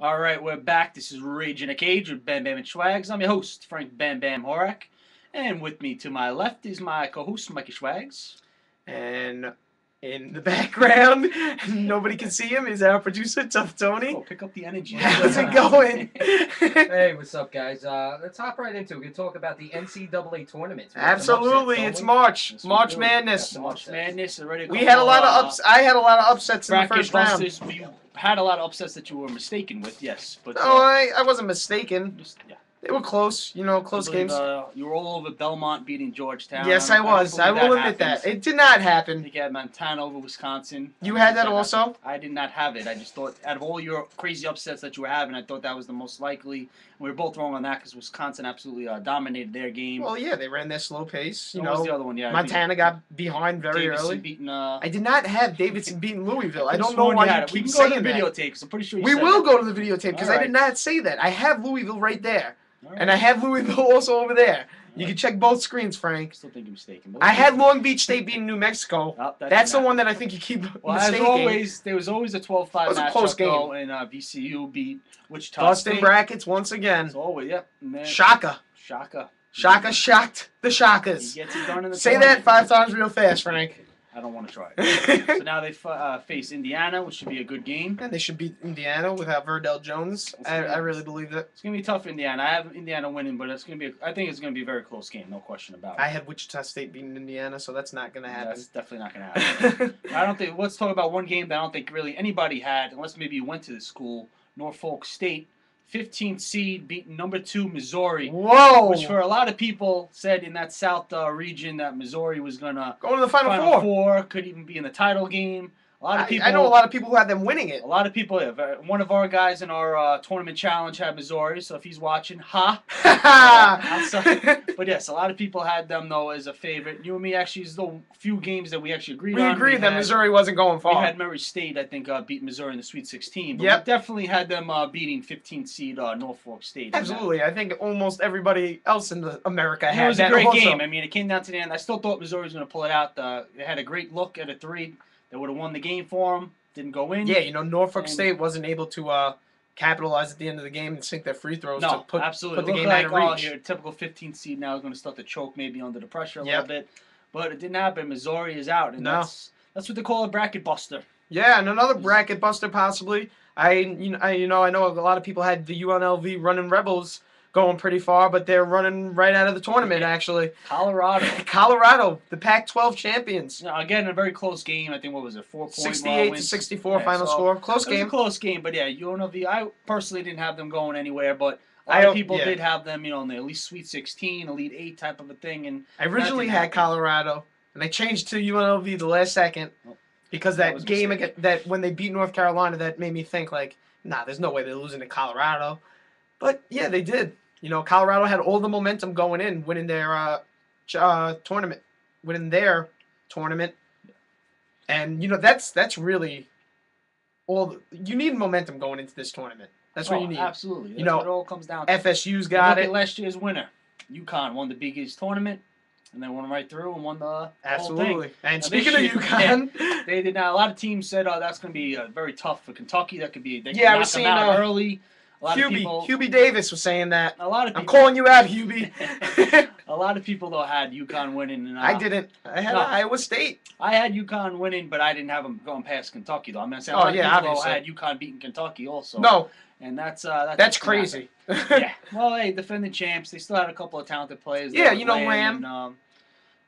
All right, we're back. This is Rage in a Cage with BamBam and Schwaggs. I'm your host, Frank BamBam Horak. And with me to my left is my co-host, Mikey Schwaggs. And in the background, nobody can see him, is our producer, Tough Tony. Oh, pick up the energy. How's it going? Hey, what's up, guys? Let's hop right into it. We can talk about the NCAA tournaments. We have some Absolutely, upsets, it's don't we? March. Yes, we March do. Madness. March Madness already. We had a lot of I had a lot of upsets in the Bracket first round. busters. We had a lot of upsets that you were mistaken with, yes. But No, I wasn't mistaken. yeah. They were close, close I believe, games. You were all over Belmont beating Georgetown. Yes, I was. I will admit that. It did not I happen. think you had Montana over Wisconsin. You had that also? I did not have it. I just thought, out of all your crazy upsets that you were having, I thought that was the most likely. We were both wrong on that because Wisconsin absolutely dominated their game. Well, yeah, they ran their slow pace. What was the other one? Yeah, Montana got behind very Davidson early. beating. I did not have Davidson beating Louisville. I don't know sworn why you you had it. We keep can go to saying the that. videotapes. I'm pretty sure you We said will that. go to the videotape because I Alright. did not say that. I have Louisville right there. All right. And I have Louisville also over there. You can check both screens, Frank. I still think you're mistaken. But I had Long Beach State beating New Mexico. Oh, That's the one that I think you keep Well, as mistaking. always, there was always a 12-5 It was a matchup, close game. though, and VCU beat Wichita Boston State. brackets once again. As always, yep. Yeah. Shaka. Shaka. Shaka shocked the Shakas. He gets it done in the Say tournament. that 5 times real fast, Frank. I don't want to try it. So now they face Indiana, which should be a good game. And they should beat Indiana without Verdell Jones. I really believe that. It's gonna be tough for Indiana. I have Indiana winning, but it's gonna be. I think it's gonna be a very close game, no question about it. I had Wichita State beating Indiana, so that's not going to happen. That's definitely not gonna happen. I don't think. Let's talk about one game that I don't think really anybody had, unless maybe you went to the school. Norfolk State, 15th seed, beating number 2 Missouri. Whoa! Which for a lot of people said in that South region that Missouri was gonna Going to the Final Four. could even be in the title game. A lot of people. I know a lot of people who had them winning it. A lot of people. Yeah, one of our guys in our tournament challenge had Missouri, so if he's watching, but yes, a lot of people had them though as a favorite. You and me actually is the few games that we actually agreed on. We agreed that Missouri wasn't going far. We had Murray State, I think, beat Missouri in the Sweet 16. But Yep. we definitely had them beating 15th seed Norfolk State. Absolutely. I think almost everybody else in America It had was a that great also. game. I mean, it came down to the end. I still thought Missouri was going to pull it out. They had a great look at a 3. They would have won the game for them. Didn't go in. Yeah, Norfolk And- State wasn't able to capitalize at the end of the game and sink their free throws to No, put absolutely. the game Looked out like, of reach. your typical 15th seed now is going to start to choke maybe under the pressure a Yep. little bit. But it didn't happen. Missouri is out. And No. that's what they call a bracket buster. Yeah, and another bracket buster possibly. I know a lot of people had the UNLV running Rebels going pretty far, but they're running right out of the tournament actually. Colorado. Colorado, the Pac-12 champions. Again, a very close game. I think, what was it, 4 points? 68 to 64 final score. Close It was game. a close game, but yeah, UNLV, I personally didn't have them going anywhere, but a lot of people did have them, in the at least Sweet 16, Elite 8 type of a thing. And I originally that had didn't happen. Colorado, and I changed to UNLV the last second because That that was a game mistake. that when they beat North Carolina, that made me think like, nah, there's no way they're losing to Colorado. But yeah, they did. Colorado had all the momentum going in, winning their tournament, and that's really all. You need momentum going into this tournament. That's what you need. Absolutely. That's what it all comes down to. FSU's Look got at it. last year's winner. UConn won the biggest tournament, and they won right through and won the whole Absolutely. thing. And Now, speaking of this year- UConn, They did not. A lot of teams said, "Oh, that's going to be very tough for Kentucky. That could be." They Yeah, I could was knock them seeing, out early. A lot of people. Hubie Davis was saying that. A lot of I'm people. calling you out, Hubie. A lot of people though had UConn winning, and I didn't. I had No. Iowa State. I had UConn winning, but I didn't have them going past Kentucky though. I'm saying a Oh, lot yeah, of people though obviously. had UConn beating Kentucky also. No, and that's crazy. Yeah. Well, hey, defending champs. They still had a couple of talented players. Yeah, there, Lamb. And,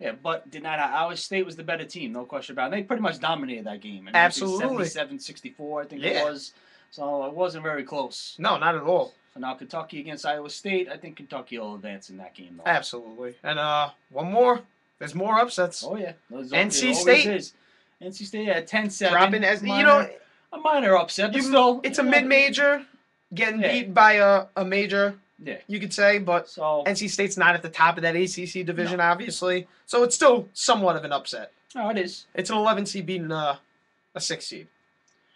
yeah, but did not. Iowa State was the better team, no question about it. They pretty much dominated that game. And Absolutely. 77-64, I think Yeah. it was. So it wasn't very close. No, not at all. So now Kentucky against Iowa State. I think Kentucky will advance in that game, though. Absolutely. And one more. There's more upsets. Oh, yeah. Those NC it always State. is. NC State at 10-7. Dropping as a minor upset, but still. it's a mid-major getting Yeah. beat by a major. Yeah. You could say, but So. NC State's not at the top of that ACC division, obviously. So it's still somewhat of an upset. No, it is. It's an 11 seed beating a 6 seed.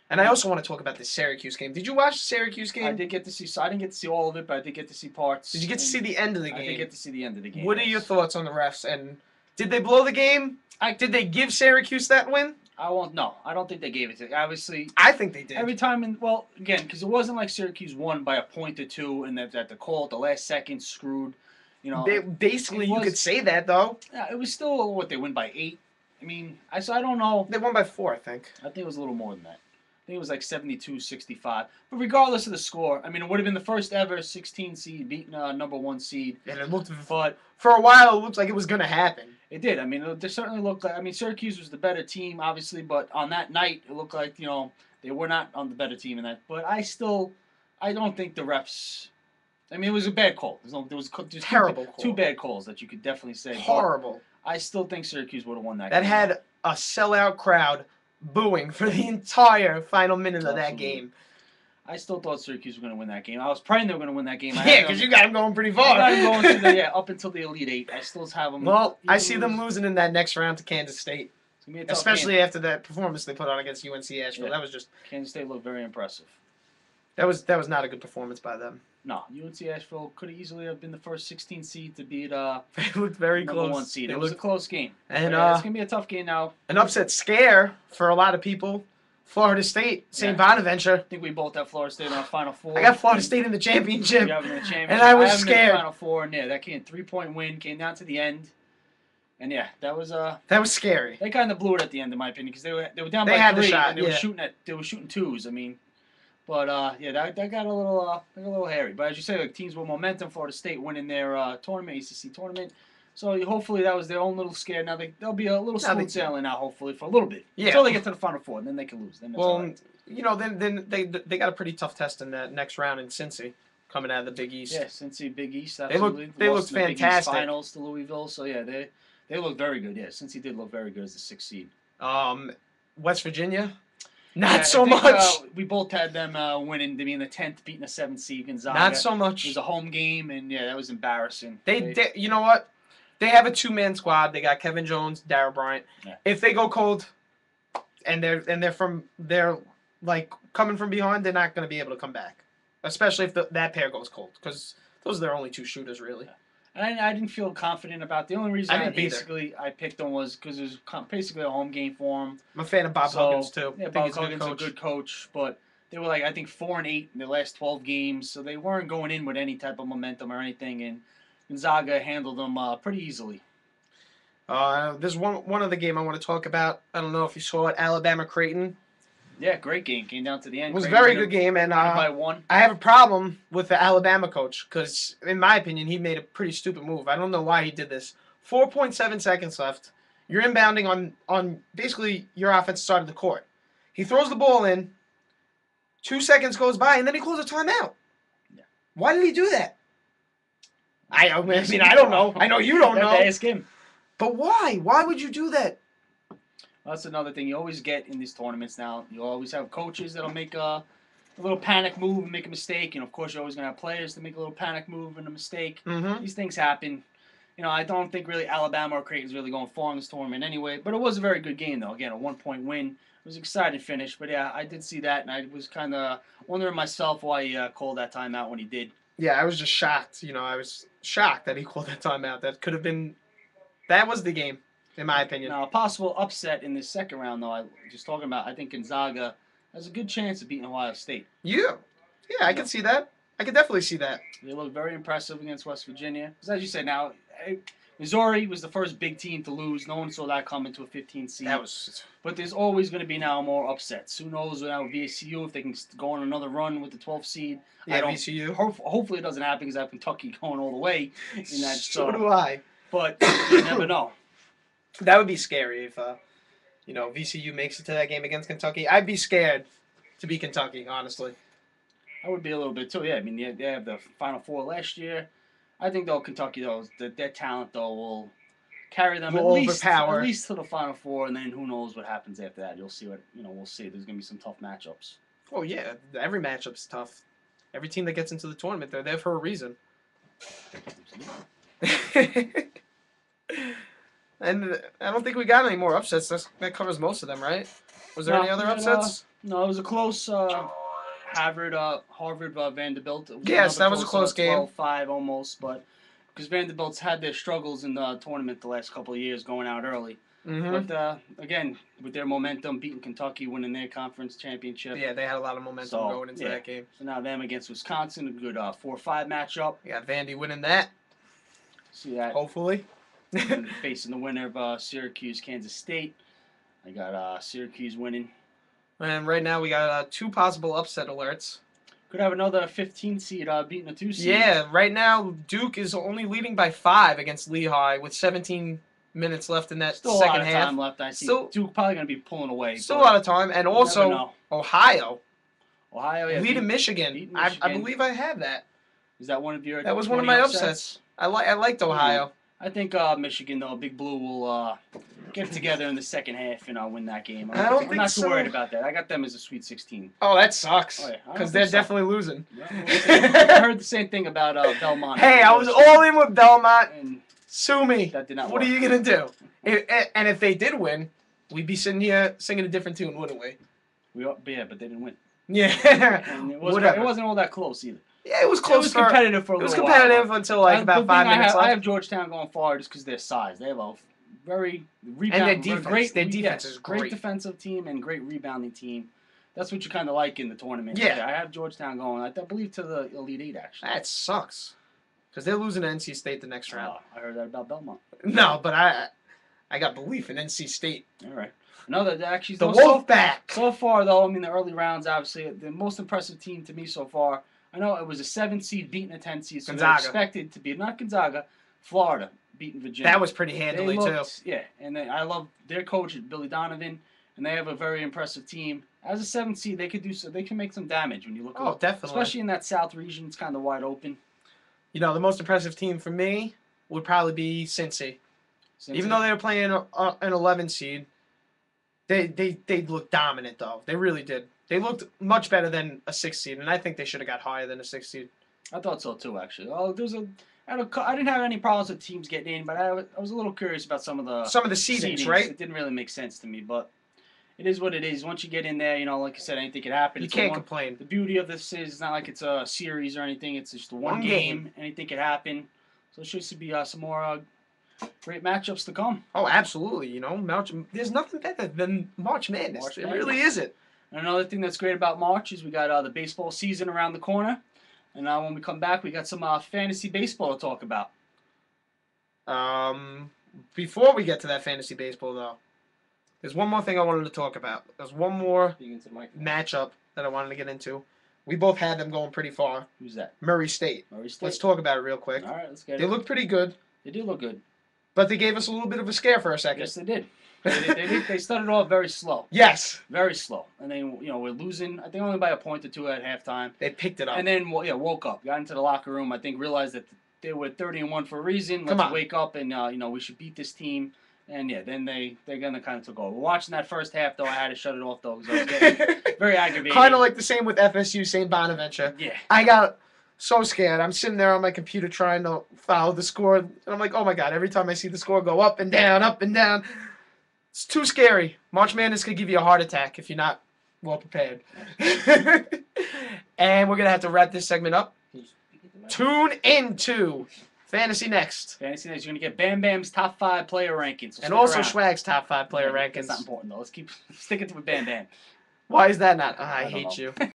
And I also want to talk about this Syracuse game. Did you watch the Syracuse game? I did get to see. So I didn't get to see all of it, but I did get to see parts. Did you get to see the end of the game? I did get to see the end of the game. What are your thoughts on the refs? And did they blow the game? Did they give Syracuse that win? I won't. No, I don't think they gave it to. Obviously, I think they did. every time again, because it wasn't like Syracuse won by a point or two, and that the call at the last second screwed. You know, Basically, you could say that though. yeah, it was still what they win by 8. I mean, I don't know. They won by 4, I think. I think it was a little more than that. I think it was like 72-65. But regardless of the score, I mean, it would have been the first ever 16 seed beating a number 1 seed. And it looked, but for a while, it looked like it was going to happen. It did. I mean, it certainly looked like. I mean, Syracuse was the better team, obviously, but on that night, it looked like they were not on the better team in that. But I don't think the refs. I mean, it was a bad call. There was terrible two bad calls that you could definitely say. Horrible. I still think Syracuse would have won that. That game. had a sellout crowd booing for the entire final minute of that Absolutely. game. I still thought Syracuse were going to win that game. I was praying they were going to win that game. Yeah, because you got them going pretty far. I got them going up until the Elite Eight. I still have them. Well, I see them losing in that next round to Kansas State, It's gonna be a tough especially game. after that performance they put on against UNC Asheville. Yeah. That was just Kansas State looked very impressive. that was not a good performance by them. No, UNC Asheville could have easily have been the first 16 seed to beat They looked very number close. 1 seed. They It was a looked- close game. And it's gonna be a tough game now. an upset scare for a lot of people. Florida State, St. Yeah. Bonaventure. I think we both have Florida State in our Final Four. I got Florida State in the championship. You have them in the championship. And I was have them in the scared. Final Four, and yeah, that came 3-point win, came down to the end, and yeah, that was That was scary. they kind of blew it at the end, in my opinion, because they were down They by had the 3, shot, and yeah. they were shooting twos. I mean, but yeah, that got a little hairy. But as you say, like teams with momentum, Florida State winning their tournament, ACC tournament. So hopefully that was their own little scare. Now they'll be a little smooth sailing now, hopefully for a little bit, Yeah. until they get to the Final Four, and then they can lose. Then that's all Well, right. then they got a pretty tough test in that next round in Cincy, coming out of the Big East. Yeah, Cincy, Big East, They absolutely. looked Lost in the Big East fantastic. Finals to Louisville, so yeah, they look very good. Yeah, Cincy did look very good as the 6th seed. West Virginia, Yeah, not I so think, much. We both had them winning to be in the 10th, beating the 7th seed Gonzaga. Not so It much. was a home game, and yeah, that was embarrassing. You know what? They have a 2-man squad. They got Kevin Jones, Darryl Bryant. Yeah. If they go cold, and they're like coming from behind, they're not going to be able to come back. Especially if that pair goes cold, because those are their only 2 shooters really. And I didn't feel confident about. The only reason I didn't I picked them was because it was basically a home game for them. I'm a fan of Bob Huggins too. Yeah, I think Bob he's a good Huggins is a coach. good coach, but they were like I think 4-8 in their last 12 games, so they weren't going in with any type of momentum or anything, and Gonzaga handled them pretty easily. There's one other game I want to talk about. I don't know if you saw it, Alabama Creighton. Yeah, great game. Came down to the end. It was a Creighton very won good game, and by 1. I have a problem with the Alabama coach because, in my opinion, he made a pretty stupid move. I don't know why he did this. 4.7 seconds left. You're inbounding on basically your offensive side of the court. He throws the ball in. 2 seconds goes by, and then he calls a timeout. Yeah. Why did he do that? I mean, I don't know. I know you don't know. Ask him. But why? Why would you do that? Well, that's another thing you always get in these tournaments now. You always have coaches that'll make a little panic move and make a mistake. And, of course, you're always going to have players that make a little panic move and a mistake. Mm-hmm. These things happen. I don't think really Alabama or Creighton's really going far in this tournament anyway. But it was a very good game, though. Again, a 1-point win. It was an exciting finish. But, yeah, I did see that. And I was kind of wondering myself why he called that timeout when he did. Yeah, I was just shocked. I was shocked that he called that timeout. That was the game, in my opinion. Now, a possible upset in this second round, though, I think Gonzaga has a good chance of beating Ohio State. Yeah, I can see that. I can definitely see that. They look very impressive against West Virginia. Because as you said, now, Missouri was the first big team to lose. No one saw that coming to a 15 seed. But there's always going to be now more upsets. Who knows now VCU if they can go on another run with the 12th seed. Yeah, VCU. Hopefully it doesn't happen because I have Kentucky going all the way in that. So do I. But you never know. That would be scary if VCU makes it to that game against Kentucky. I'd be scared to be Kentucky, honestly. I would be a little bit too. Yeah, I mean they have the Final Four last year. I think though Kentucky their talent though will carry them at least to the Final Four, and then who knows what happens after that. You'll see we'll see. There's gonna be some tough matchups. Oh yeah, every matchup's tough. Every team that gets into the tournament, they're there for a reason. And I don't think we got any more upsets. That covers most of them, right? Was there any other upsets? No, it was a close Harvard Vanderbilt. Yes, that was a close game. 12-5 almost, but because Vanderbilt's had their struggles in the tournament the last couple of years going out early. Mm-hmm. But again, with their momentum, beating Kentucky, winning their conference championship. Yeah, they had a lot of momentum going into that game. So now them against Wisconsin, a good 4-5 matchup. You got Vandy winning that. See that? Hopefully. Facing the winner of Syracuse, Kansas State. I got Syracuse winning. And right now we got 2 possible upset alerts. Could have another 15 seed beating a 2 seed. Yeah, right now Duke is only leading by 5 against Lehigh with 17 minutes left in that still second half. Still a lot of time left. I see still, Duke probably going to be pulling away. Still a lot of time. And also Ohio. Ohio, yeah. Leading Michigan. I believe I have that. Is that one of your? That was one of my upsets. I liked Ohio. I think Michigan, though, Big Blue will get together in the second half and win that game. I'm not too worried about that. I got them as a Sweet 16. Oh, that sucks. Oh, yeah. Because they're definitely losing. I heard the same thing about Belmont. Hey, I was all in with Belmont. And sue me. That did not What work. are you going to do? And if they did win, we'd be sitting here singing a different tune, wouldn't we? But they didn't win. Yeah. And it wasn't all that close either. Yeah, it was close. It was competitive for a little while. It was competitive until about 5 minutes left. I have Georgetown going far just because of their size. They have a very and their defense. Their defense is great defensive team and great rebounding team. That's what you kind of like in the tournament. Yeah. I have Georgetown going, I believe, to the Elite Eight, actually. That sucks. Because they're losing to NC State the next round. I heard that about Belmont. No, but I got belief in NC State. All right. No, actually, the Wolfpack. So far, though, I mean, the early rounds, obviously, the most impressive team to me so far. I know it was a 7 seed beating a 10 seed, so they're expected to be, not Gonzaga, Florida beating Virginia. That was pretty handily, too. Yeah, and I love their coach, Billy Donovan, and they have a very impressive team. As a 7 seed, they can make some damage when you look at it. Definitely. Especially in that South region, it's kind of wide open. You know, the most impressive team for me would probably be Cincy. Even though they were playing an 11 seed, they looked dominant, though. They really did. They looked much better than a 6 seed, and I think they should have got higher than a 6 seed. I thought so, too, actually. I didn't have any problems with teams getting in, but I was a little curious about some of the seedings, right? It didn't really make sense to me, but it is what it is. Once you get in there, like I said, anything can happen. You can't complain. The beauty of this is it's not like it's a series or anything. It's just one game. Anything can happen. So it should be some more great matchups to come. Oh, absolutely. There's nothing better than March Madness. It really isn't. And another thing that's great about March is we got the baseball season around the corner. And now when we come back, we got some fantasy baseball to talk about. Before we get to that fantasy baseball, though, there's one more thing I wanted to talk about. There's one more matchup that I wanted to get into. We both had them going pretty far. Who's that? Murray State. Let's talk about it real quick. All right, let's get it. They looked pretty good. They did look good. But they gave us a little bit of a scare for a second. Yes, they did. They started off very slow. Yes. Very slow. And then, we're losing, I think only by a point or two at halftime. They picked it up. And then, woke up. Got into the locker room. I think realized that they were 30-1 for a reason. Let's wake up and, we should beat this team. And, then they're going to kind of took over. Watching that first half, though, I had to shut it off, though, because I was getting very aggravated. Kind of like the same with FSU, St. Bonaventure. Yeah. I got so scared. I'm sitting there on my computer trying to follow the score. And I'm like, oh, my God, every time I see the score go up and down, up and down. It's too scary. March Madness could give you a heart attack if you're not well prepared. And we're going to have to wrap this segment up. Tune into Fantasy Next. Fantasy Next. You're going to get BamBam's top 5 player rankings. So and also Schwaggs' top 5 player rankings. That's not important, though. Let's keep sticking to BamBam. Why is that not? I hate you.